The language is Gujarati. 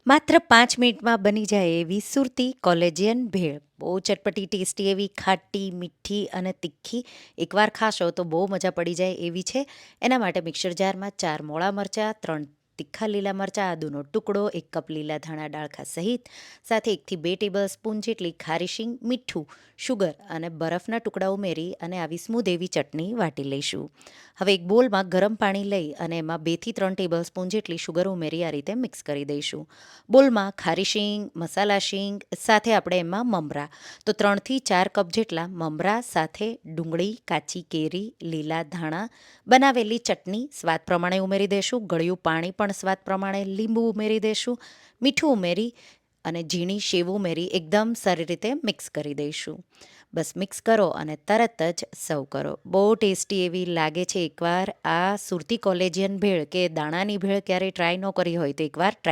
માત્ર 5 મિનિટમાં બની જાય એવી સુરતી કોલેજિયન ભેળ. બહુ ચટપટી ટેસ્ટી એવી ખાટી મીઠી અને તીખી. એકવાર ખાશો તો બહુ મજા પડી જાય એવી છે. એના માટે મિક્સર જારમાં 4 મોળા મરચાં, 3 તીખા લીલા મરચાં, આદુનો ટુકડો, 1 કપ લીલા ધાણા ડાળખા સહિત સાથે 1 થી 2 ટેબલ સ્પૂન જેટલી ખારી શીંગ, મીઠું, શુગર અને બરફના ટુકડા ઉમેરી અને આવી સ્મૂધ એવી ચટણી વાટી લઈશું. હવે એક બોલમાં ગરમ પાણી લઈ અને એમાં 2 થી 3 ટેબલ સ્પૂન જેટલી શુગર ઉમેરી આ રીતે મિક્સ કરી દઈશું. બોલમાં ખારી શીંગ, મસાલા શીંગ સાથે આપણે એમાં મમરા, તો 3 થી 4 કપ જેટલા મમરા સાથે ડુંગળી, કાચી કેરી, લીલા ધાણા, બનાવેલી ચટણી સ્વાદ પ્રમાણે ઉમેરી દઈશું. ગળ્યું પાણી પણ સ્વાદ પ્રમાણે, લીંબુ ઉમેરી દઈશું. મીઠું ઉમેરી અને ઝીણી સેવ ઉમેરી એકદમ સારી રીતે મિક્સ કરી દઈશું. બસ મિક્સ કરો અને તરત જ સર્વ કરો. બહુ ટેસ્ટી એવી લાગે છે. એકવાર આ સુરતી કોલેજિયન ભેળ કે દાણાની ભેળ ક્યારેય ટ્રાય ન કરી હોય તો એકવાર ટ્રાય